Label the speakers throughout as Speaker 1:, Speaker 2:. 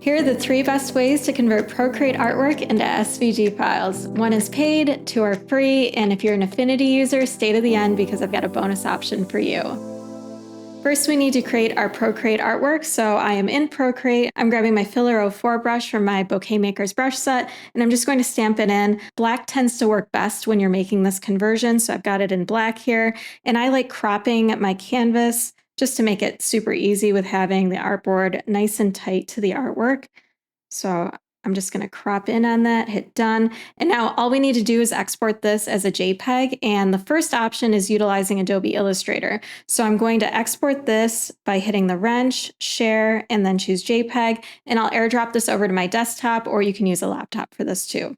Speaker 1: Here are the 3 best ways to convert Procreate artwork into SVG files. 1 is paid, 2 are free, and if you're an Affinity user, stay to the end because I've got a bonus option for you. First, we need to create our Procreate artwork, so I am in Procreate. I'm grabbing my Filler 04 brush from my Bouquet Maker's brush set, and I'm just going to stamp it in. Black tends to work best when you're making this conversion, so I've got it in black here, and I like cropping my canvas just to make it super easy with having the artboard nice and tight to the artwork. So I'm just going to crop in on that, hit done. And now all we need to do is export this as a JPEG. And the first option is utilizing Adobe Illustrator. So I'm going to export this by hitting the wrench, share, and then choose JPEG. And I'll airdrop this over to my desktop, or you can use a laptop for this too.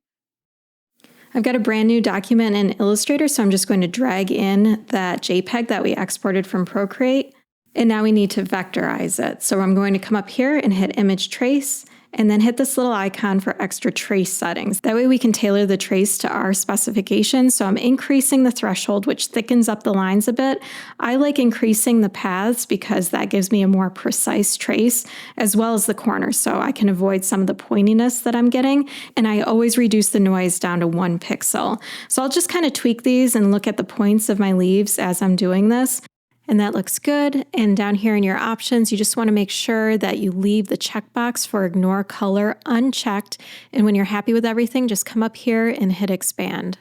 Speaker 1: I've got a brand new document in Illustrator, so I'm just going to drag in that JPEG that we exported from Procreate. And now we need to vectorize it. So I'm going to come up here and hit Image Trace, and then hit this little icon for extra trace settings. That way we can tailor the trace to our specifications. So I'm increasing the threshold, which thickens up the lines a bit. I like increasing the paths because that gives me a more precise trace, as well as the corners, so I can avoid some of the pointiness that I'm getting. And I always reduce the noise down to 1 pixel. So I'll just kind of tweak these and look at the points of my leaves as I'm doing this. And that looks good. And down here in your options, you just want to make sure that you leave the checkbox for ignore color unchecked. And when you're happy with everything, just come up here and hit expand.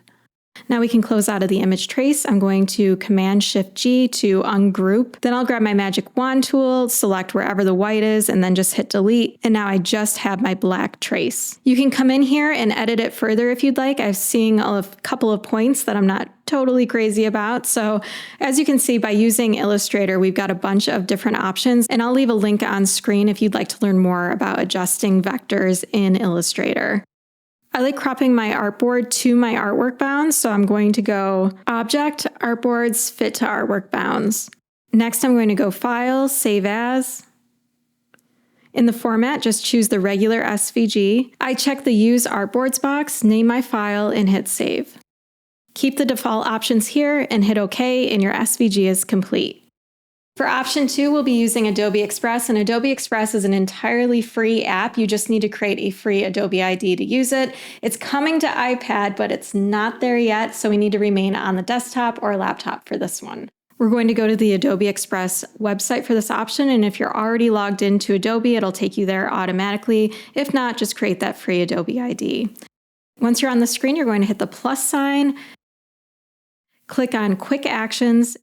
Speaker 1: Now we can close out of the image trace. I'm going to Command-Shift-G to ungroup. Then I'll grab my magic wand tool, select wherever the white is, and then just hit delete. And now I just have my black trace. You can come in here and edit it further if you'd like. I've seen a couple of points that I'm not totally crazy about. So as you can see, by using Illustrator, we've got a bunch of different options, and I'll leave a link on screen if you'd like to learn more about adjusting vectors in Illustrator. I like cropping my artboard to my artwork bounds, so I'm going to go Object, Artboards, Fit to Artwork Bounds. Next, I'm going to go File, Save As. In the format, just choose the regular SVG. I check the Use Artboards box, name my file, and hit Save. Keep the default options here and hit OK, and your SVG is complete. For option 2, we'll be using Adobe Express, and Adobe Express is an entirely free app. You just need to create a free Adobe ID to use it. It's coming to iPad, but it's not there yet, so we need to remain on the desktop or laptop for this one. We're going to go to the Adobe Express website for this option, and if you're already logged into Adobe, it'll take you there automatically. If not, just create that free Adobe ID. Once you're on the screen, you're going to hit the plus sign, click on Quick Actions,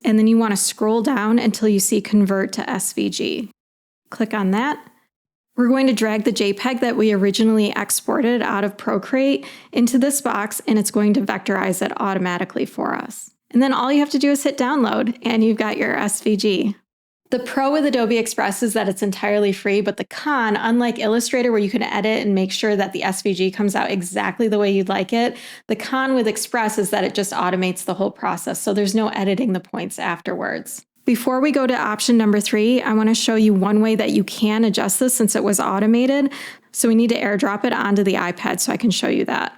Speaker 1: and then you want to scroll down until you see Convert to SVG. Click on that. We're going to drag the JPEG that we originally exported out of Procreate into this box, and it's going to vectorize it automatically for us. And then all you have to do is hit download, and you've got your SVG. The pro with Adobe Express is that it's entirely free, but the con, unlike Illustrator where you can edit and make sure that the SVG comes out exactly the way you'd like it, the con with Express is that it just automates the whole process, so there's no editing the points afterwards. Before we go to option number 3, I want to show you one way that you can adjust this since it was automated. So we need to airdrop it onto the iPad so I can show you that.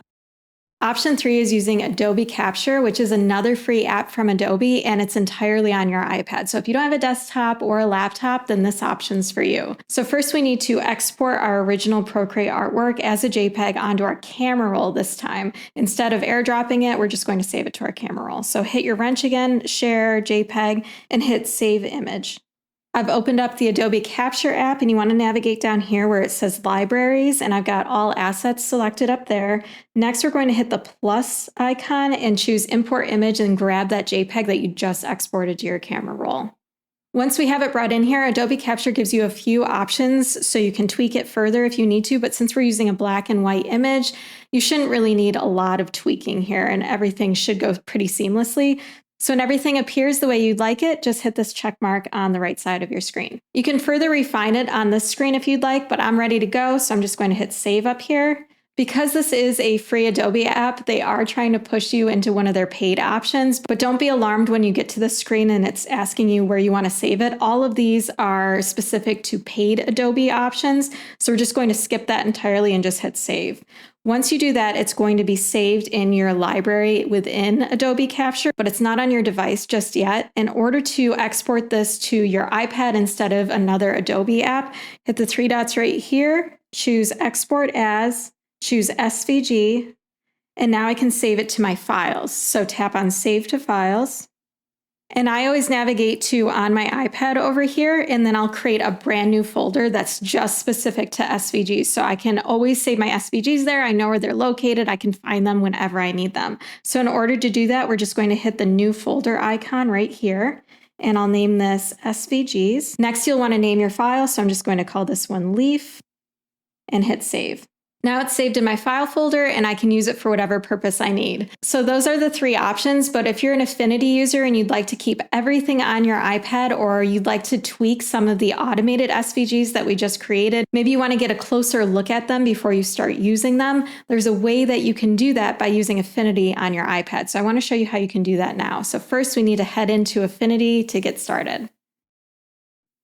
Speaker 1: Option 3 is using Adobe Capture, which is another free app from Adobe, and it's entirely on your iPad. So if you don't have a desktop or a laptop, then this option's for you. So first we need to export our original Procreate artwork as a JPEG onto our camera roll this time. Instead of airdropping it, we're just going to save it to our camera roll. So hit your wrench again, share, JPEG, and hit Save Image. I've opened up the Adobe Capture app, and you want to navigate down here where it says Libraries, and I've got all assets selected up there. Next, we're going to hit the plus icon and choose Import Image and grab that JPEG that you just exported to your camera roll. Once we have it brought in here, Adobe Capture gives you a few options so you can tweak it further if you need to, but since we're using a black and white image, you shouldn't really need a lot of tweaking here, and everything should go pretty seamlessly. So when everything appears the way you'd like it, just hit this check mark on the right side of your screen. You can further refine it on this screen if you'd like, but I'm ready to go, so I'm just going to hit Save up here, Because this is a free Adobe app, they are trying to push you into one of their paid options, but don't be alarmed when you get to the screen and it's asking you where you want to save it. All of these are specific to paid Adobe options, so we're just going to skip that entirely and just hit save. Once you do that, it's going to be saved in your library within Adobe Capture, but it's not on your device just yet. In order to export this to your iPad instead of another Adobe app, hit the three dots right here, choose Export As, choose SVG, and now I can save it to my files. So tap on Save to Files. And I always navigate to on my iPad over here, and then I'll create a brand new folder that's just specific to SVGs. So I can always save my SVGs there. I know where they're located. I can find them whenever I need them. So in order to do that, we're just going to hit the new folder icon right here, and I'll name this SVGs. Next, you'll want to name your file. So I'm just going to call this one Leaf and hit save. Now it's saved in my file folder and I can use it for whatever purpose I need. So those are the three options, but if you're an Affinity user and you'd like to keep everything on your iPad, or you'd like to tweak some of the automated SVGs that we just created, maybe you want to get a closer look at them before you start using them, there's a way that you can do that by using Affinity on your iPad. So I want to show you how you can do that now. So first we need to head into Affinity to get started.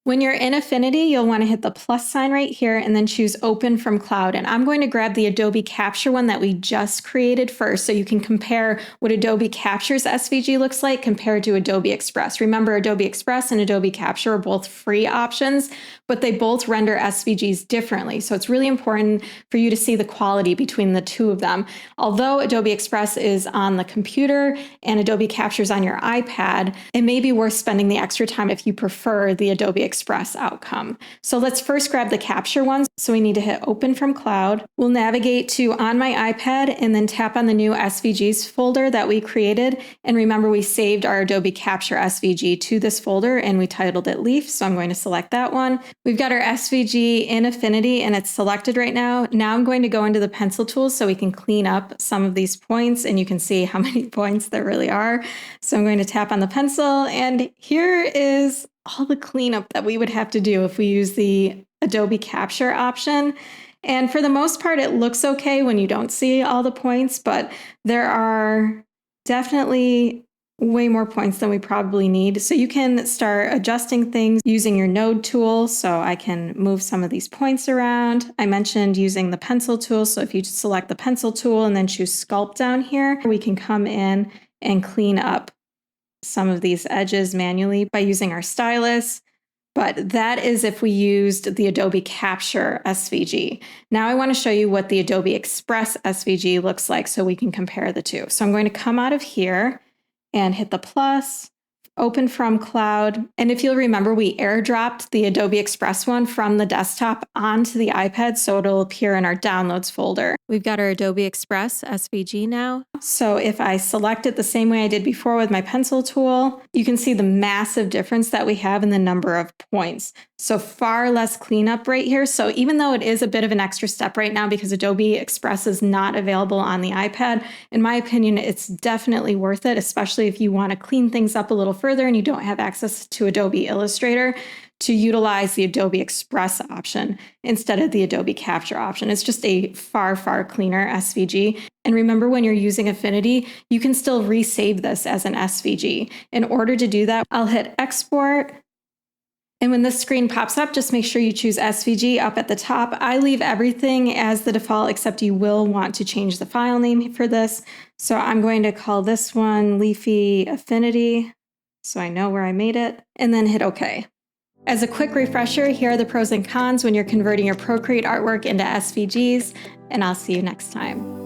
Speaker 1: When you're in Affinity, you'll want to hit the plus sign right here and then choose Open from Cloud. And I'm going to grab the Adobe Capture one that we just created first so you can compare what Adobe Capture's SVG looks like compared to Adobe Express. Remember, Adobe Express and Adobe Capture are both free options, but they both render SVGs differently. So it's really important for you to see the quality between the two of them. Although Adobe Express is on the computer and Adobe Capture is on your iPad, it may be worth spending the extra time if you prefer the Adobe Express outcome. So let's first grab the Capture ones. So we need to hit Open from Cloud. We'll navigate to on my iPad and then tap on the new SVGs folder that we created. And remember, we saved our Adobe Capture SVG to this folder and we titled it Leaf. So I'm going to select that one. We've got our SVG in Affinity and it's selected right now. Now I'm going to go into the pencil tool so we can clean up some of these points and you can see how many points there really are. So I'm going to tap on the pencil and here is all the cleanup that we would have to do if we use the Adobe Capture option. And for the most part, it looks okay when you don't see all the points, but there are definitely way more points than we probably need. So you can start adjusting things using your node tool. So I can move some of these points around. I mentioned using the pencil tool. So if you select the pencil tool and then choose sculpt down here, we can come in and clean up some of these edges manually by using our stylus. But that is if we used the Adobe Capture SVG. Now I want to show you what the Adobe Express SVG looks like so we can compare the two. So I'm going to come out of here and hit the plus, Open from Cloud. And if you'll remember, we airdropped the Adobe Express one from the desktop onto the iPad, so it'll appear in our Downloads folder. We've got our Adobe Express SVG now. So if I select it the same way I did before with my pencil tool, you can see the massive difference that we have in the number of points. So far less cleanup right here. So even though it is a bit of an extra step right now because Adobe Express is not available on the iPad, in my opinion, it's definitely worth it, especially if you want to clean things up a little further and you don't have access to Adobe Illustrator, to utilize the Adobe Express option instead of the Adobe Capture option. It's just a far, far cleaner SVG. And remember, when you're using Affinity, you can still resave this as an SVG. In order to do that, I'll hit Export. And when this screen pops up, just make sure you choose SVG up at the top. I leave everything as the default, except you will want to change the file name for this. So I'm going to call this one Leafy Affinity, so I know where I made it, and then hit OK. As a quick refresher, here are the pros and cons when you're converting your Procreate artwork into SVGs, and I'll see you next time.